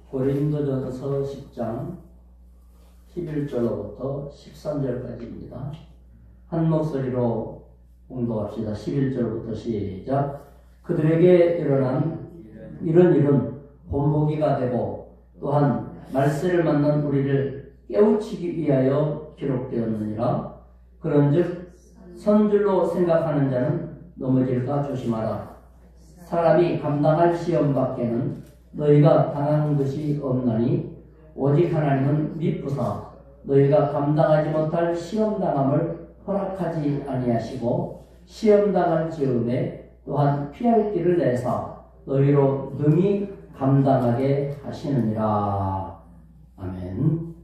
고린도전서 10장 11절로부터 13절까지입니다. 한 목소리로 공독합시다. 11절부터 시작. 그들에게 일어난 이런 일은 본보기가 되고 또한 말세를 만난 우리를 깨우치기 위하여 기록되었느니라. 그런즉 선줄로 생각하는 자는 넘어질까 조심하라. 사람이 감당할 시험 밖에는 너희가 당하는 것이 없나니 오직 하나님은 미쁘사 너희가 감당하지 못할 시험당함을 허락하지 아니하시고 시험당할 즈음에 또한 피할 길을 내사 너희로 능히 감당하게 하시느니라. 아멘.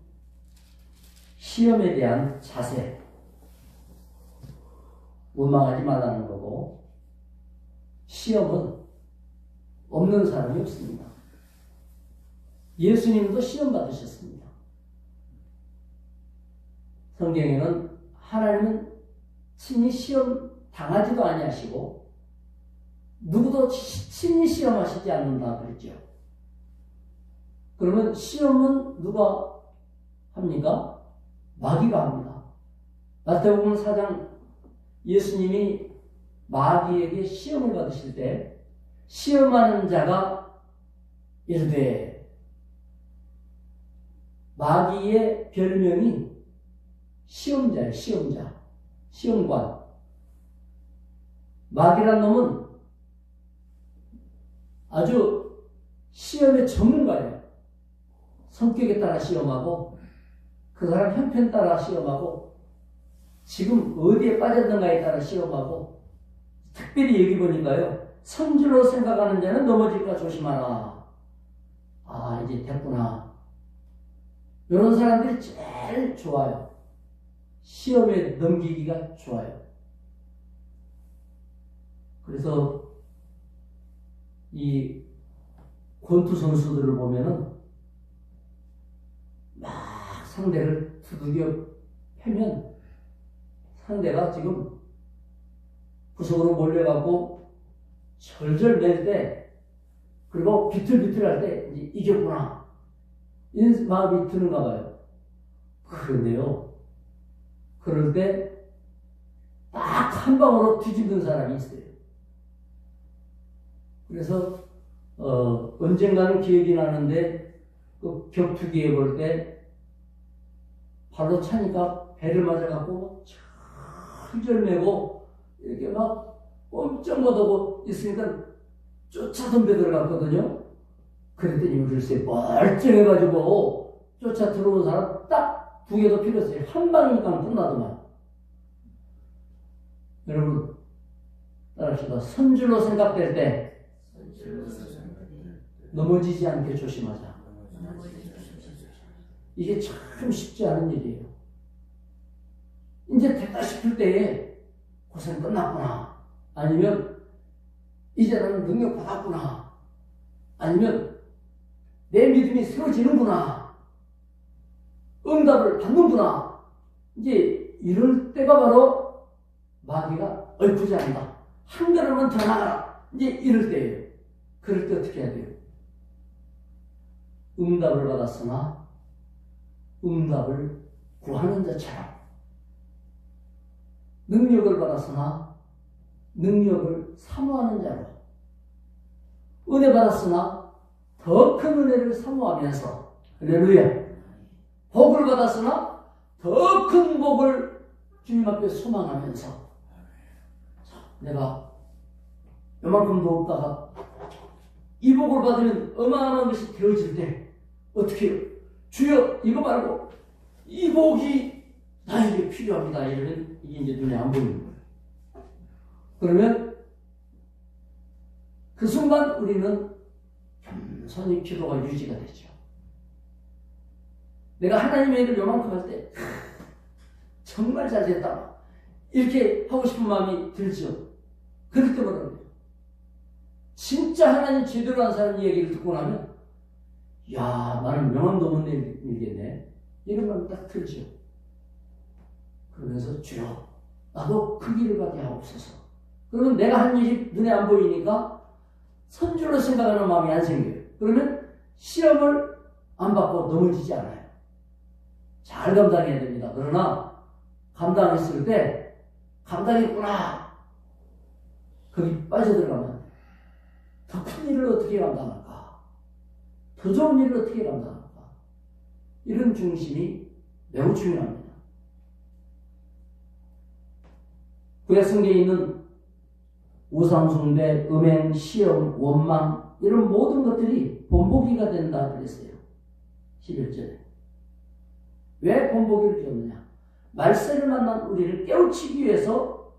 시험에 대한 자세, 원망하지 말라는 거고, 시험은 없는 사람이 없습니다. 예수님도 시험 받으셨습니다. 성경에는 하나님은 친히 시험 당하지도 아니하시고 누구도 친히 시험하시지 않는다 그랬죠. 그러면 시험은 누가 합니까? 마귀가 합니다. 마태복음 4장 예수님이 마귀에게 시험을 받으실 때 시험하는 자가 이르되, 마귀의 별명이 시험자예요. 시험자, 시험관. 마귀란 놈은 아주 시험의 전문가예요. 성격에 따라 시험하고 그 사람 형편 따라 시험하고 지금 어디에 빠졌는가에 따라 시험하고, 특별히 여기 보니까요, 선줄로 생각하는 자는 넘어질까 조심하라. 아, 이제 됐구나. 이런 사람들이 제일 좋아요. 시험에 넘기기가 좋아요. 그래서 이 권투 선수들을 보면은 막 상대를 두들겨 패면 상대가 지금 구석으로 몰려갖고 절절 맬 때, 그리고 비틀비틀할 때 이제 이겼구나 이런 마음이 드는가 봐요. 그런데요, 그럴 때 딱 한 방으로 뒤집는 사람이 있어요. 그래서 언젠가는 기억이 나는데 그 격투기에 볼 때 발로 차니까 배를 맞아갖고 철절매고 이렇게 막 꼼짝 못하고 있으니까 쫓아덤벼 들어갔거든요. 그랬더니 글쎄 멀쩡해가지고 쫓아 들어온 사람 딱 두 개도 필요 없어요. 한 방이니까 끝나더만. 여러분 따라합시다. 선줄로 생각될 때 넘어지지 않게 조심하자. 이게 참 쉽지 않은 일이에요. 이제 됐다 싶을 때에 고생 끝났구나, 아니면 이제 나는 능력 받았구나, 아니면 내 믿음이 세워지는구나, 응답을 받는구나, 이제 이럴 때가 바로 마귀가 얼프지 않는다, 한 걸음만 더 나가라, 이제 이럴 때예요. 그럴 때 어떻게 해야 돼요? 응답을 받았으나 응답을 구하는 자처럼, 능력을 받았으나 능력을 사모하는 자로, 은혜 받았으나 더 큰 은혜를 사모하면서, 할렐루야, 복을 받았으나 더 큰 복을 주님 앞에 소망하면서, 자, 내가 요만큼도 없다가 이 복을 받으면 어마어마한 것이 되어질 때 어떻게 해요? 주여, 이거 말고 이 복이 나에게 필요합니다. 이러면 이게 이제 눈에 안 보이는 거예요. 그러면 그 순간 우리는 겸손히 기도가 유지가 되죠. 내가 하나님의 일을 요만큼 할 때 정말 잘 됐다, 이렇게 하고 싶은 마음이 들죠. 그럴 때 뭐라고요? 진짜 하나님 제대로 한 사람 얘기를 듣고 나면, 야, 나는 명함도 못 내밀겠네, 이런 마음이 딱 들죠. 그러면서 주여, 나도 그 길을 가게 하옵소서. 그러면 내가 한 일이 눈에 안 보이니까 선줄로 생각하는 마음이 안 생겨요. 그러면 시험을 안 받고 넘어지지 않아요. 잘 감당해야 됩니다. 그러나 감당했을 때 감당했구나. 거기 빠져들어가면 더 큰 일을 어떻게 감당할까? 더 좋은 일을 어떻게 감당할까? 이런 중심이 매우 중요합니다. 구약 성경에 있는 우상숭배, 음행, 시험, 원망 이런 모든 것들이 본보기가 된다 그랬어요. 11절에. 왜 본보기를 주었느냐? 말세를 만난 우리를 깨우치기 위해서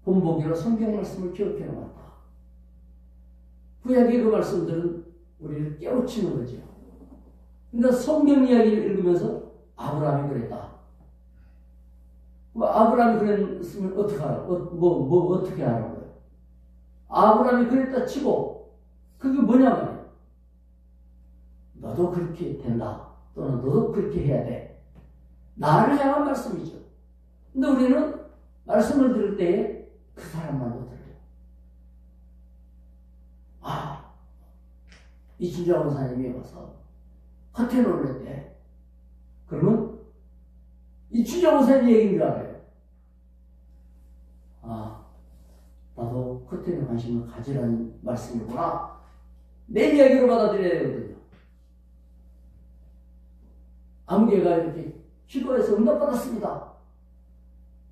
본보기로 성경 말씀을 기록해 놓았다. 구약의 그 말씀들은 우리를 깨우치는 거죠. 그러니까 성경 이야기를 읽으면서 아브라함이 그랬다. 아브라함이 그랬으면 어떻게 하라고? 어떻게 하라고요? 아브라함이 그랬다 치고 그게 뭐냐 말이에요. 너도 그렇게 된다. 또는 너도 그렇게 해야 돼. 나를 향한 말씀이죠. 근데 우리는 말씀을 들을 때에 그 사람만도 들어요. 이춘자 원사님이 와서 커튼을 냈대. 그러면 이춘자 원사님 얘기인 줄 알아요. 나도 커튼에 관심을 가지라는 말씀이구나. 내 이야기로 받아들여야 되거든요. 아무개가 이렇게 기도해서 응답받았습니다.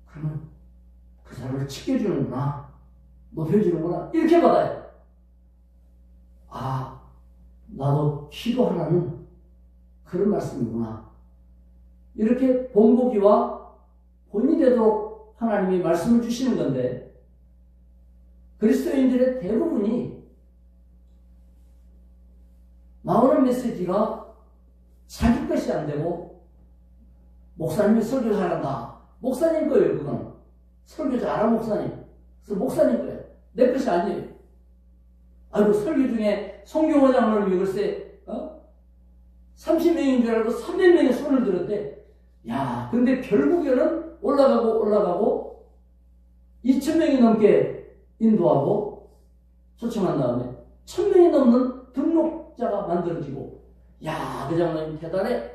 그러면 그 사람을 지켜주는구나. 높여주는구나. 이렇게 받아요. 나도 기도하라는 그런 말씀이구나. 이렇게 본보기와 본이 되도록 하나님이 말씀을 주시는 건데 그리스도인들의 대부분이 나오는 메시지가 자기 것이 안 되고 목사님이 설교 잘한다. 목사님 거예요. 그건 설교 잘한 목사님. 그래서 목사님 거예요. 내 것이 아니에요. 아이고 설교 중에 성경원장을 글쎄 30명인 줄 알고 300명의 손을 들었대. 야, 근데 결국에는 올라가고 2000명이 넘게 인도하고 초청한 다음에 1000명이 넘는 등록자가 만들어지고, 야, 그 장로님 대단해.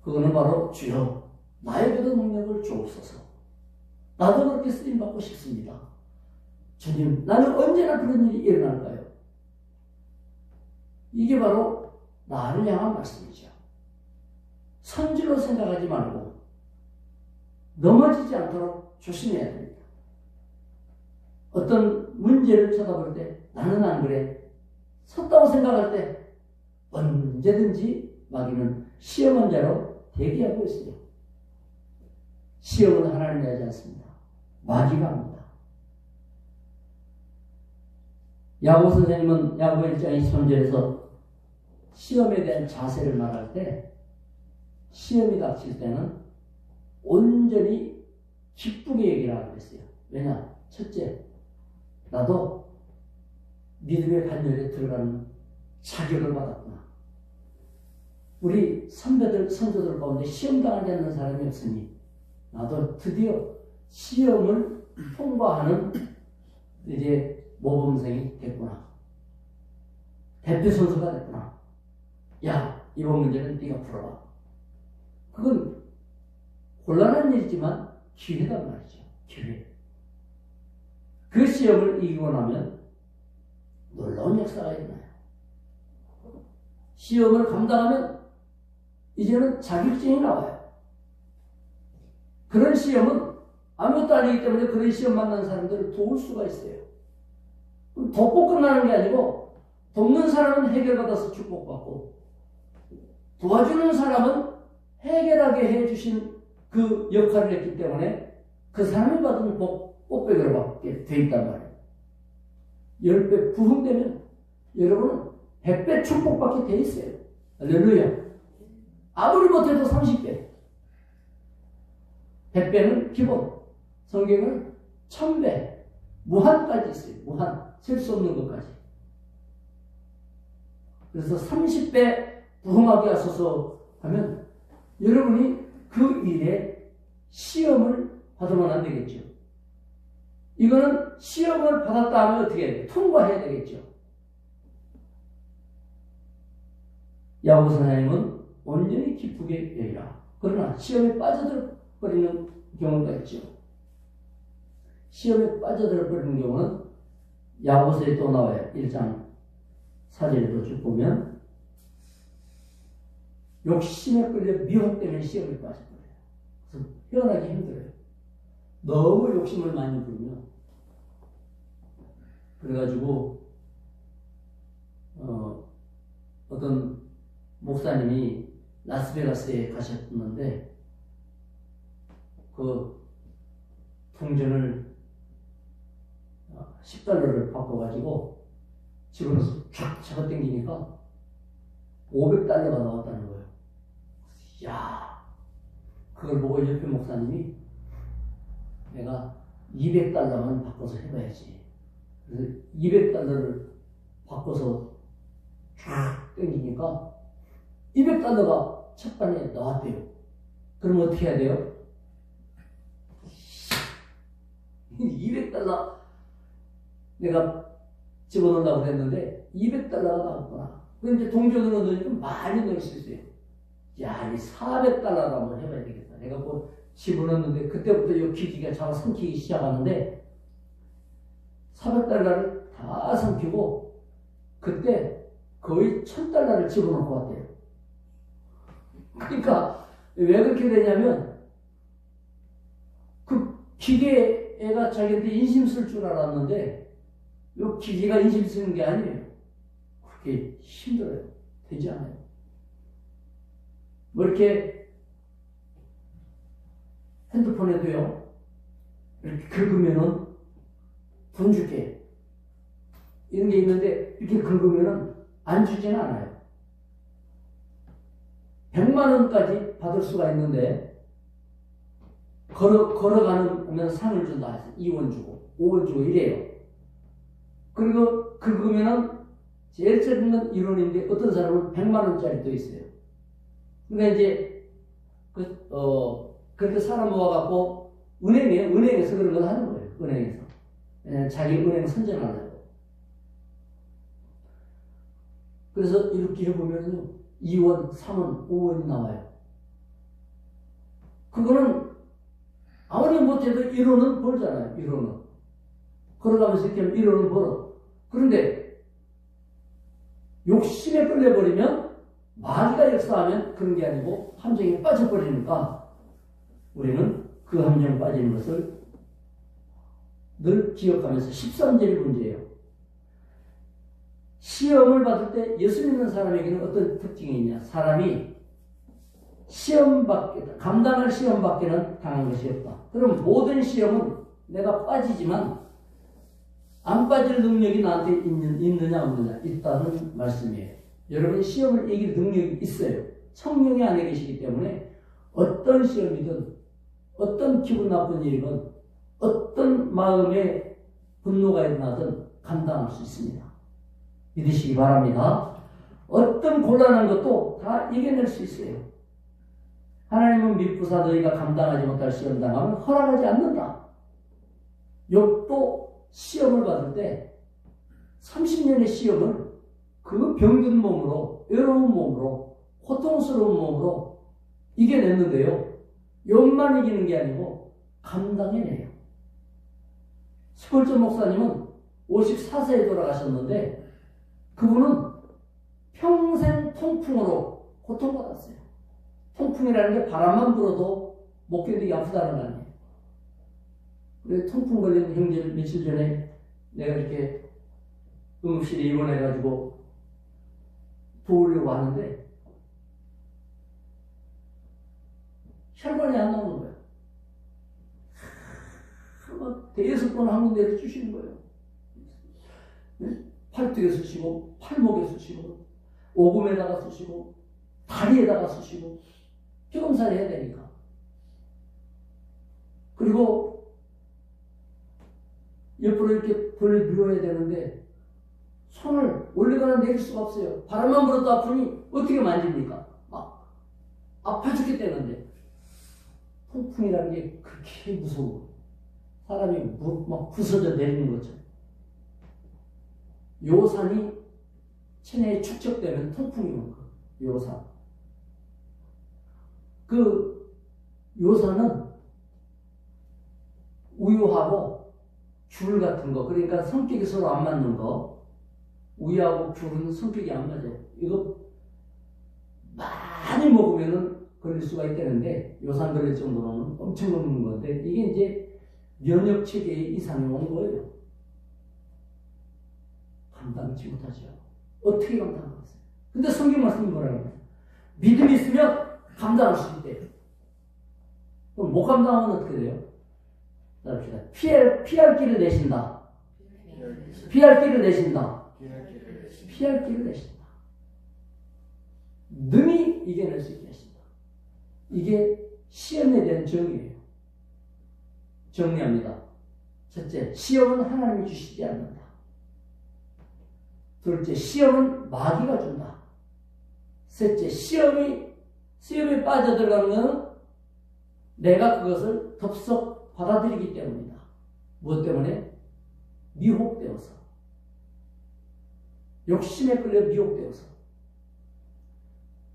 그거는 바로 주여 나에게도 능력을 주옵소서. 나도 그렇게 쓰임받고 싶습니다. 주님, 나는 언제나 그런 일이 일어날까요? 이게 바로 나를 향한 말씀이죠. 선지로 생각하지 말고 넘어지지 않도록 조심해야 됩니다. 어떤 문제를 쳐다볼 때 나는 안 그래. 섰다고 생각할 때 언제든지 마귀는 시험한 자로 대기하고 있어요. 시험은 하나님이 하지 않습니다. 마귀가 합니다. 야고 선생님은 야고 1장 23절에서 시험에 대한 자세를 말할 때 시험이 닥칠 때는 온전히 기쁘게 얘기를 하고 있어요. 왜냐? 첫째, 나도 믿음의 반열에 들어가는 자격을 받았구나. 우리 선배들, 선조들 가운데 시험당하지 않는 사람이 없으니 나도 드디어 시험을 통과하는 이제 모범생이 됐구나. 대표 선수가 됐구나. 야, 이번 문제는 네가 풀어봐. 그건 곤란한 일이지만 기회단 말이죠. 기회. 그 시험을 이기고 나면 놀라운 역사가 일어나요. 시험을 감당하면 이제는 자격증이 나와요. 그런 시험은 아무것도 아니기 때문에 그런 시험 만난 사람들을 도울 수가 있어요. 돕고 끝나는 게 아니고 돕는 사람은 해결받아서 축복받고 도와주는 사람은 해결하게 해주신 그 역할을 했기 때문에 그 사람이 받은 복 꽃배기로 받게 돼 있단 말이에요. 10배 부흥되면 여러분은 100배 축복받게 돼 있어요. 할렐루야. 아무리 못해도 30배. 100배는 기본. 성경은 1000배. 무한까지 있어요. 무한. 셀 수 없는 것까지. 그래서 30배 부흥하게 하소서 하면 여러분이 그 일에 시험을 받으면 안 되겠죠. 이거는 시험을 받았다 하면 어떻게 해야 돼? 통과해야 되겠죠. 야고보 선생님은 온전히 기쁘게 여기라. 그러나 시험에 빠져들어 버리는 경우가 있죠. 시험에 빠져들어 버리는 경우는 야고보서에 또 나와요. 1장 4절에도 쭉 보면 욕심에 끌려 미혹 때문에 시험에 빠져버려요. 그래서 헤어나기 힘들어요. 너무 욕심을 많이 부리면. 그래가지고 어떤 목사님이 라스베가스에 가셨는데 그 동전을 $10를 바꿔가지고 집어넣어서 쫙 잡아당기니까 $500가 나왔다는 거예요. 야, 그걸 보고 옆에 목사님이 내가 $200만 바꿔서 해봐야지. 그래서 $200를 바꿔서 쫙 당기니까 $200가 첫 반에 나왔대요. 그럼 어떻게 해야 돼요? $200 내가 집어넣으려고 했는데 $200가 나왔구나. 그럼 이제 동전으로 넣으니까 많이 넣을 수 있어요. 야, 이 $400를 한번 해봐야 되겠다. 내가 뭐 집어넣었는데 그때부터 이 기기가 자꾸 삼키기 시작하는데 $400를 다 삼키고 그때 거의 $1000를 집어넣고 왔대요. 그러니까 왜 그렇게 되냐면 그 기계가 자기한테 인심 쓸 줄 알았는데 이 기계가 인심 쓰는 게 아니에요. 그렇게 힘들어요. 되지 않아요. 뭐 이렇게 핸드폰에도요. 이렇게 긁으면은 돈 줄게. 이런 게 있는데 이렇게 긁으면은 안 주지는 않아요. 100만 원까지 받을 수가 있는데 걸어가는 상을 준다 해서 2원 주고 5원 주고 이래요. 그리고 긁으면은 제일 적은 건 1원인데 어떤 사람은 100만 원짜리도 있어요. 그러니까 이제 그렇게 사람 모아갖고 은행에서 그런 걸 하는 거예요. 은행에서. 왜냐면 자기 은행 선전하려고. 그래서 이렇게 해보면요. 2원, 3원, 5원이 나와요. 그거는 아무리 못해도 1원은 벌잖아요. 1원은. 걸어가면서 이렇게 하면 1원은 벌어. 그런데 욕심에 끌려버리면 마귀가 역사하면 그런 게 아니고 함정에 빠져버리니까 우리는 그 함정에 빠지는 것을 늘 기억하면서 13절이 문제예요. 시험을 받을 때 예수 믿는 사람에게는 어떤 특징이 있냐? 사람이 감당할 시험밖에는 당한 것이 없다. 그럼 모든 시험은 내가 빠지지만 안 빠질 능력이 나한테 있느냐 없느냐? 있다는 말씀이에요. 여러분 시험을 이길 능력이 있어요. 성령이 안에 계시기 때문에 어떤 시험이든 어떤 기분 나쁜 일이든 어떤 마음에 분노가 일어나든 감당할 수 있습니다. 믿으시기 바랍니다. 어떤 곤란한 것도 다 이겨낼 수 있어요. 하나님은 미쁘사 너희가 감당하지 못할 시험 당하면 허락하지 않는다. 욥도 시험을 받을 때 30년의 시험을 그 병든 몸으로 외로운 몸으로 고통스러운 몸으로 이겨냈는데요. 욥만 이기는 게 아니고 감당해내요. 스콜전 목사님은 54세에 돌아가셨는데 그분은 평생 통풍으로 고통받았어요. 통풍이라는 게 바람만 불어도 못 견디게 아프다는 거 아니에요. 그래서 통풍 걸린 형제를 며칠 전에 내가 이렇게 응급실에 입원해가지고 도우려고 하는데 혈관이 안 나오는 거예요. 대여섯 번 한 군데를 주시는 거예요. 팔뚝에 쓰시고 팔목에 쓰시고 오금에다가 쓰시고 다리에다가 쓰시고 경험사를 해야 되니까. 그리고 옆으로 이렇게 벌려 누워야 되는데 손을 올리거나 내릴 수가 없어요. 바람만 불어도 아프니 어떻게 만집니까? 막 아파 죽겠다는데 통풍이라는 게 그렇게 무서워. 사람이 막 부서져 내리는 거죠. 요산이 체내에 축적되면 통풍이 온 거예요. 요산. 그 요산은 우유하고 귤 같은 거, 그러니까 성격이 서로 안 맞는 거, 우유하고 귤은 성격이 안 맞아요. 이거 많이 먹으면은 걸릴 수가 있다는데, 요산 걸릴 정도로는 엄청 먹는 건데, 이게 이제 면역 체계에 이상이 온 거예요. 감당치 못하죠. 어떻게 감당하겠어요? 근데 성경 말씀이 뭐라고 해요? 믿음이 있으면 감당할 수 있대요. 그럼 못 감당하면 어떻게 돼요? 자, 봅시다. 피할 길을 내신다. 피할 길을 내신다. 피할 길을 내신다. 능히 이겨낼 수 있게 하신다. 이게 시험에 대한 정의예요. 정리합니다. 첫째, 시험은 하나님이 주시지 않는다. 둘째, 시험은 마귀가 준다. 셋째, 시험에 빠져들어가는 것은 내가 그것을 덥석 받아들이기 때문이다. 무엇 때문에? 미혹되어서. 욕심에 끌려 미혹되어서.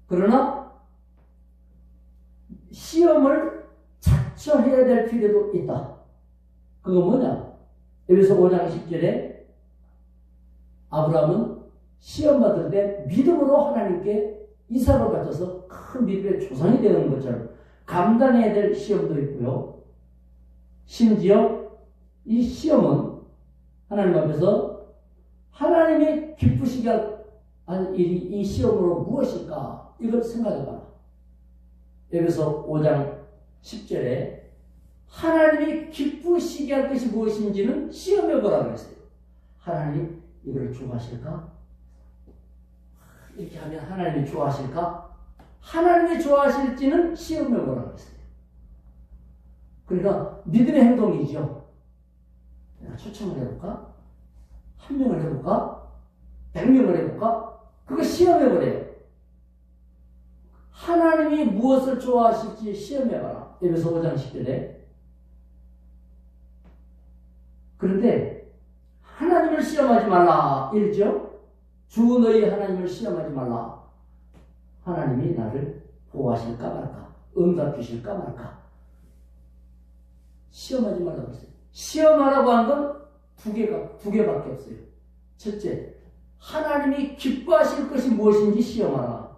그러나 시험을 자처해야 될 필요도 있다. 그거 뭐냐? 에베소 5장 10절에 아브라함은 시험 받을 때 믿음으로 하나님께 이삭을 바쳐서 큰 믿음의 조상이 되는 것처럼 감당해야 될 시험도 있고요. 심지어 이 시험은 하나님 앞에서 하나님이 기쁘시게 할 일이 이 시험으로 무엇일까? 이걸 생각해봐라. 에베소 5장 10절에 하나님이 기쁘시게 할 것이 무엇인지는 시험해보라고 했어요. 하나님이 이걸 좋아하실까? 이렇게 하면 하나님이 좋아하실까? 하나님이 좋아하실지는 시험해보라고 했어요. 그러니까 믿음의 행동이죠. 내가 초청을 해볼까? 한 명을 해볼까? 100명을 해볼까? 그거 시험해보래요. 하나님이 무엇을 좋아하실지 시험해봐라. 에베소 5장 10절에. 그런데 하나님을 시험하지 말라. 1절. 주 너희 하나님을 시험하지 말라. 하나님이 나를 보호하실까 말까? 응답 주실까 말까? 시험하지 말라고 했어요. 시험하라고 한 건 두 개밖에 없어요. 첫째, 하나님이 기뻐하실 것이 무엇인지 시험하라.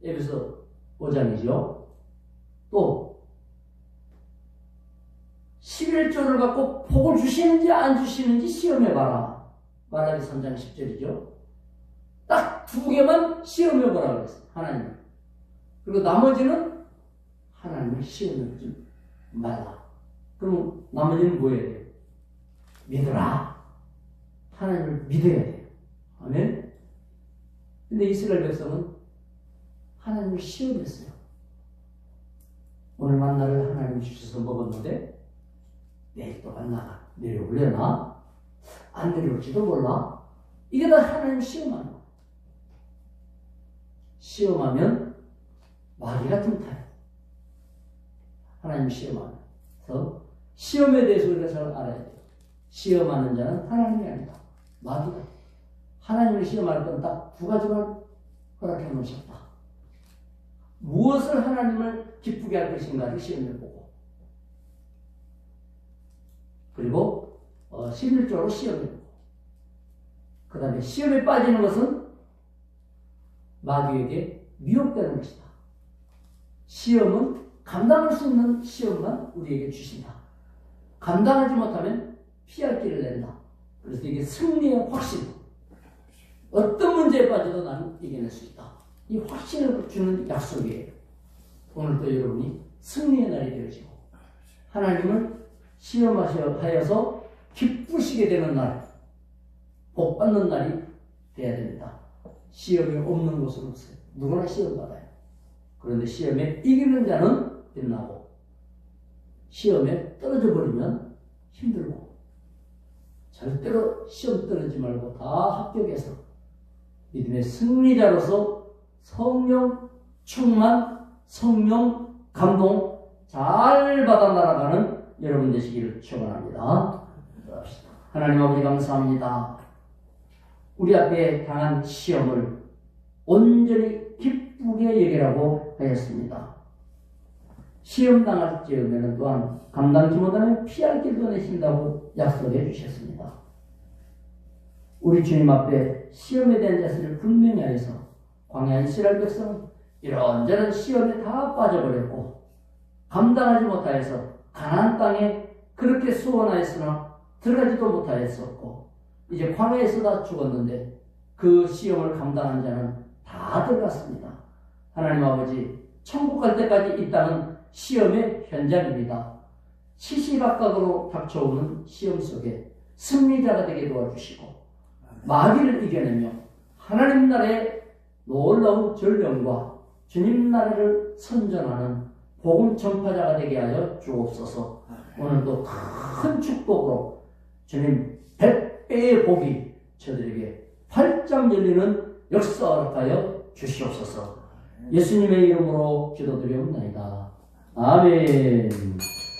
에베소 5장이죠. 또 11조를 갖고 복을 주시는지 안 주시는지 시험해봐라. 말라기 3장 10절이죠. 딱 두 개만 시험해보라고 했어요. 하나님을. 그리고 나머지는 하나님을 시험해보지 말라. 그럼 나머지는 뭐 해야 돼요? 믿어라. 하나님을 믿어야 돼요. 아멘? 근데 이스라엘 백성은 하나님을 시험했어요. 오늘 만나를 하나님 주셔서 먹었는데 내일 또 만나가 내려오려나? 안 내려올지도 몰라. 이게 다 하나님 시험하는 거예요. 시험하면 마귀가 틈타요. 하나님 시험하면서 시험에 대해서 우리가 잘 알아야 돼요. 시험하는 자는 하나님이 아니다. 마귀다. 하나님을 시험할 건 딱 두 가지만 허락해 놓으셨다. 무엇을 하나님을 기쁘게 할 것인가를 시험해보고, 그리고 11조로 시험해보고, 그 다음에 시험에 빠지는 것은 마귀에게 미혹되는 것이다. 시험은 감당할 수 있는 시험만 우리에게 주신다. 감당하지 못하면 피할 길을 낸다. 그래서 이게 승리의 확신. 어떤 문제에 빠져도 나는 이겨낼 수 있다. 이 확신을 주는 약속이에요. 오늘도 여러분이 승리의 날이 되어지고 하나님을 시험하여서 기쁘시게 되는 날, 복 받는 날이 되어야 됩니다. 시험이 없는 곳은 없어요. 누구나 시험 받아요. 그런데 시험에 이기는 자는 빛나고 시험에 떨어져 버리면 힘들고, 절대로 시험 떨어지지 말고 다 합격해서 믿음의 승리자로서 성령 충만, 성령 감동 잘 받아 날아가는 여러분 되시기를 축원합니다. 하나님 아버지 감사합니다. 우리 앞에 당한 시험을 온전히 기쁘게 여기라고 하였습니다. 시험 당할 즈음에는 또한 감당치 못하면 피할 길도 내신다고 약속해 주셨습니다. 우리 주님 앞에 시험에 대한 자세를 분명히 하여서 광야 이스라엘 백성은 이런저런 시험에 다 빠져버렸고 감당하지 못하여서 가나안 땅에 그렇게 소원하였으나 들어가지도 못하였었고 이제 광야에서 다 죽었는데 그 시험을 감당한 자는 다 들어갔습니다. 하나님 아버지, 천국 갈 때까지 이 땅은 시험의 현장입니다. 시시각각으로 닥쳐오는 시험 속에 승리자가 되게 도와주시고 마귀를 이겨내며 하나님 나라의 놀라운 전령과 주님 나라를 선전하는 복음 전파자가 되게 하여 주옵소서. 오늘도 큰 축복으로 주님 100배의 복이 저들에게 활짝 열리는 역사 허락하여 주시옵소서. 예수님의 이름으로 기도드리옵나이다. 아멘.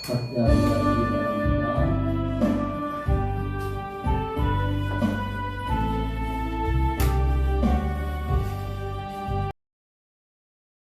감사합니다.